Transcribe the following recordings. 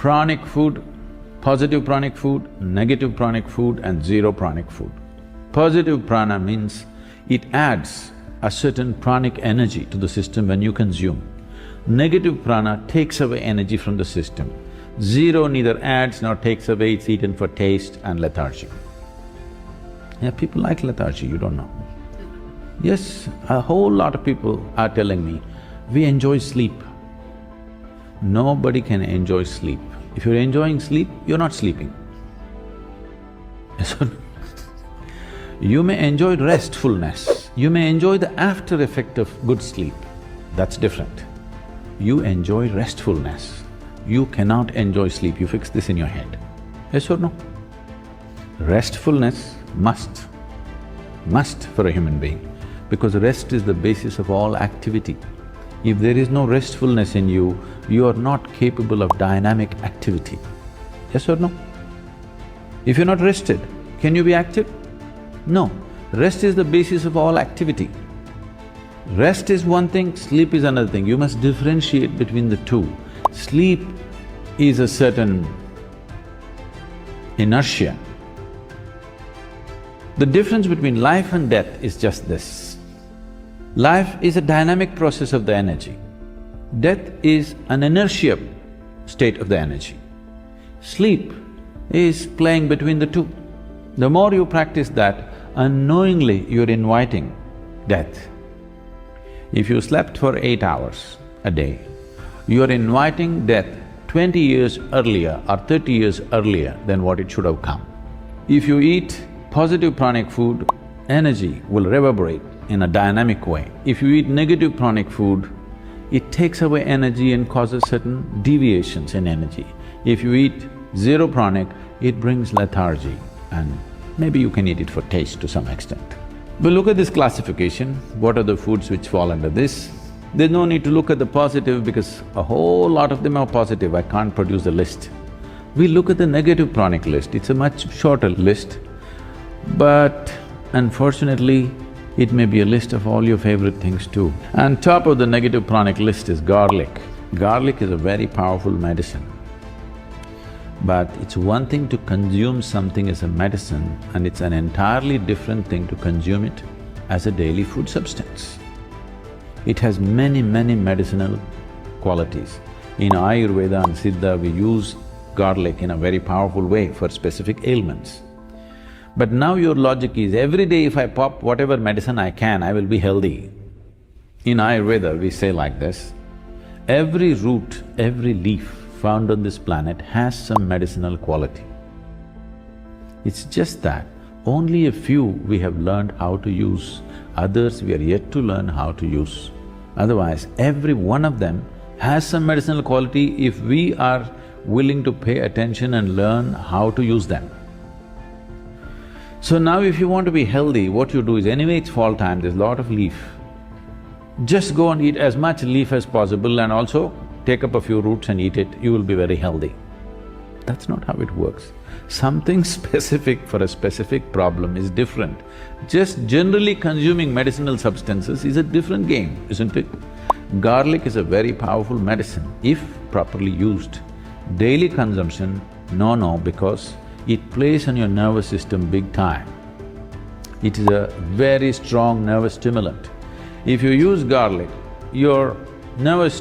pranic food, positive pranic food, negative pranic food and zero pranic food. Positive prana means it adds a certain pranic energy to the system when you consume. Negative prana takes away energy from the system. Zero neither adds nor takes away, it's eaten for taste and lethargy. Yeah, people like lethargy, you don't know. Yes, a whole lot of people are telling me, we enjoy sleep. Nobody can enjoy sleep. If you're enjoying sleep, you're not sleeping. Yes or no? You may enjoy restfulness, you may enjoy the after effect of good sleep, that's different. You enjoy restfulness, you cannot enjoy sleep, you fix this in your head. Yes or no? Restfulness must for a human being, because rest is the basis of all activity. If there is no restfulness in you, you are not capable of dynamic activity. Yes or no? If you're not rested, can you be active? No. Rest is the basis of all activity. Rest is one thing, sleep is another thing. You must differentiate between the two. Sleep is a certain inertia. The difference between life and death is just this. Life is a dynamic process of the energy. Death is an inertia state of the energy. Sleep is playing between the two. The more you practice that, unknowingly you're inviting death. If you slept for 8 hours a day, you're inviting death 20 years earlier or 30 years earlier than what it should have come. If you eat positive pranic food, energy will reverberate in a dynamic way. If you eat negative pranic food, it takes away energy and causes certain deviations in energy. If you eat zero pranic, it brings lethargy and maybe you can eat it for taste to some extent. But look at this classification, what are the foods which fall under this? There's no need to look at the positive because a whole lot of them are positive, I can't produce the list. We look at the negative pranic list, it's a much shorter list, but unfortunately, it may be a list of all your favorite things too. And top of the negative pranic list is garlic. Garlic is a very powerful medicine. But it's one thing to consume something as a medicine and it's an entirely different thing to consume it as a daily food substance. It has many medicinal qualities. In Ayurveda and Siddha, we use garlic in a very powerful way for specific ailments. But now your logic is, every day if I pop whatever medicine I can, I will be healthy. In Ayurveda, we say like this, every root, every leaf found on this planet has some medicinal quality. It's just that only a few we have learned how to use, others we are yet to learn how to use. Otherwise, every one of them has some medicinal quality if we are willing to pay attention and learn how to use them. So now if you want to be healthy, what you do is, anyway it's fall time, there's a lot of leaf. Just go and eat as much leaf as possible and also take up a few roots and eat it, you will be very healthy. That's not how it works. Something specific for a specific problem is different. Just generally consuming medicinal substances is a different game, isn't it? Garlic is a very powerful medicine if properly used. Daily consumption, no, because it plays on your nervous system big time. It is a very strong nervous stimulant. If you use garlic, your nervous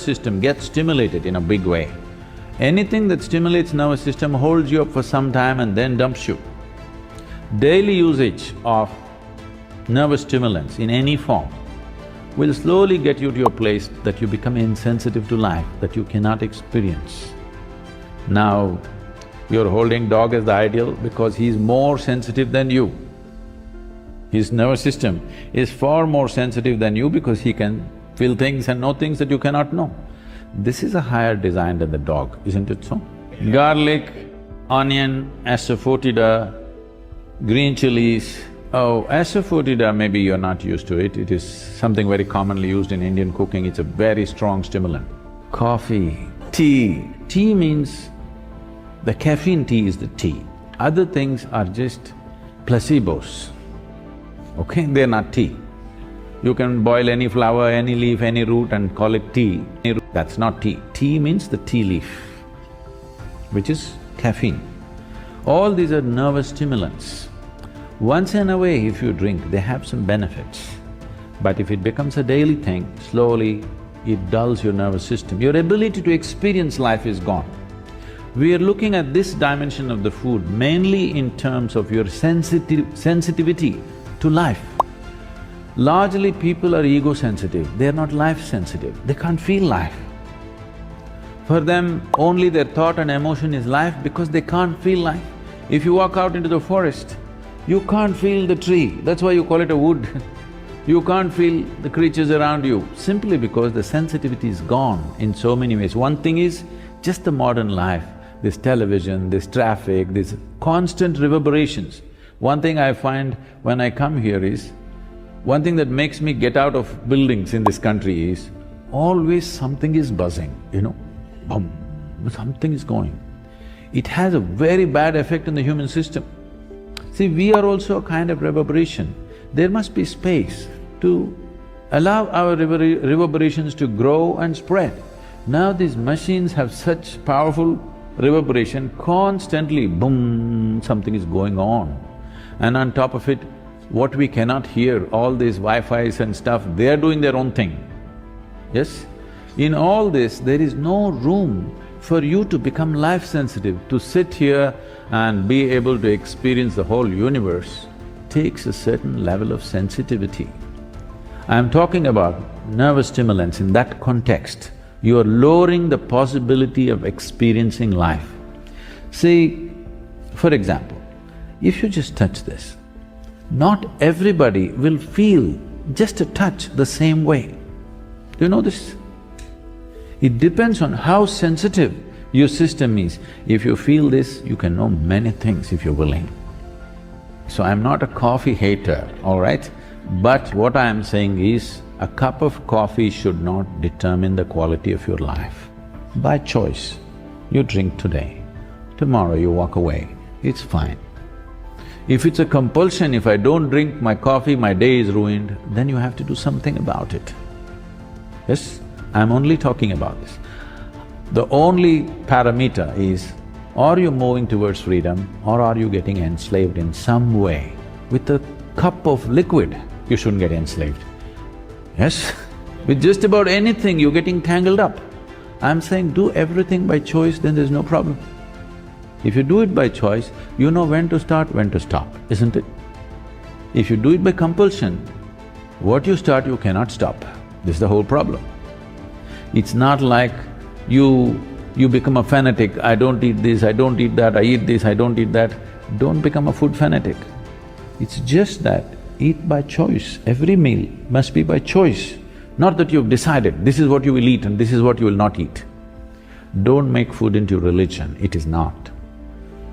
system gets stimulated in a big way. Anything that stimulates nervous system holds you up for some time and then dumps you. Daily usage of nervous stimulants in any form will slowly get you to a place that you become insensitive to life, that you cannot experience. Now, you're holding dog as the ideal because he's more sensitive than you. His nervous system is far more sensitive than you because he can feel things and know things that you cannot know. This is a higher design than the dog, isn't it so? Garlic, onion, asafoetida, green chilies. Oh, asafoetida maybe you're not used to it, it is something very commonly used in Indian cooking, it's a very strong stimulant. Coffee, tea. Tea means the caffeine tea is the tea. Other things are just placebos, okay? They're not tea. You can boil any flower, any leaf, any root and call it tea. That's not tea. Tea means the tea leaf. which is caffeine. All these are nervous stimulants. Once in a way if you drink, they have some benefits. But if it becomes a daily thing, slowly it dulls your nervous system. Your ability to experience life is gone. We are looking at this dimension of the food mainly in terms of your sensitivity to life. Largely people are ego-sensitive, they are not life-sensitive, they can't feel life. For them, only their thought and emotion is life because they can't feel life. If you walk out into the forest, you can't feel the tree, that's why you call it a wood. You can't feel the creatures around you, simply because the sensitivity is gone in so many ways. One thing is just the modern life, this television, this traffic, these constant reverberations. One thing I find when I come here is, one thing that makes me get out of buildings in this country is, always something is buzzing, boom, something is going. It has a very bad effect on the human system. See, we are also a kind of reverberation. There must be space to allow our reverberations to grow and spread. Now these machines have such powerful reverberation, constantly boom, something is going on. And on top of it, what we cannot hear, all these Wi-Fis and stuff, they are doing their own thing. Yes? In all this, there is no room for you to become life-sensitive. To sit here and be able to experience the whole universe takes a certain level of sensitivity. I'm talking about nervous stimulants in that context. You are lowering the possibility of experiencing life. See, for example, if you just touch this, not everybody will feel just a touch the same way. Do you know this? It depends on how sensitive your system is. If you feel this, you can know many things if you're willing. So I'm not a coffee hater, all right? But what I am saying is, a cup of coffee should not determine the quality of your life. By choice, you drink today, tomorrow you walk away, it's fine. If it's a compulsion, if I don't drink my coffee, my day is ruined, then you have to do something about it. Yes, I'm only talking about this. The only parameter is, are you moving towards freedom or are you getting enslaved in some way? With a cup of liquid, you shouldn't get enslaved. Yes, with just about anything you're getting tangled up. I'm saying do everything by choice, then there's no problem. If you do it by choice, you know when to start, when to stop, isn't it? If you do it by compulsion, what you start you cannot stop. This is the whole problem. It's not like you become a fanatic, I don't eat this, I don't eat that, I eat this, I don't eat that. Don't become a food fanatic. It's just that eat by choice. Every meal must be by choice. Not that you've decided, this is what you will eat and this is what you will not eat. Don't make food into religion, it is not.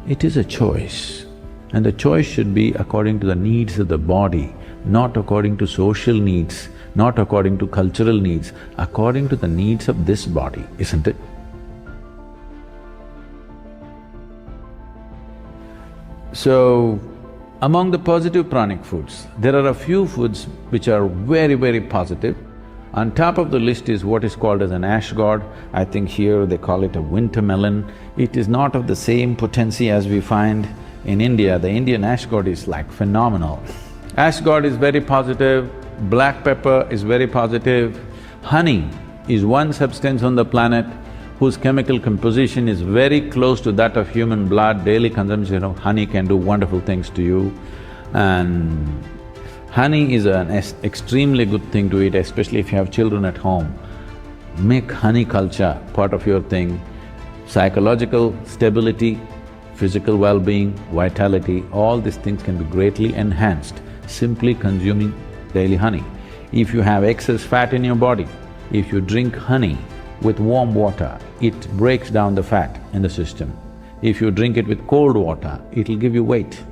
It is a choice, and the choice should be according to the needs of the body, not according to social needs, not according to cultural needs, according to the needs of this body, isn't it? So, among the positive pranic foods, there are a few foods which are very, very positive. On top of the list is what is called as an ash god. I think here they call it a winter melon. It is not of the same potency as we find in India. The Indian ash god is like phenomenal. Ash god is very positive, black pepper is very positive. Honey is one substance on the planet whose chemical composition is very close to that of human blood. Daily consumption of honey can do wonderful things to you. And honey is an extremely good thing to eat, especially if you have children at home. Make honey culture part of your thing. Psychological stability, physical well-being, vitality, all these things can be greatly enhanced simply consuming daily honey. If you have excess fat in your body, if you drink honey with warm water, it breaks down the fat in the system. If you drink it with cold water, it'll give you weight.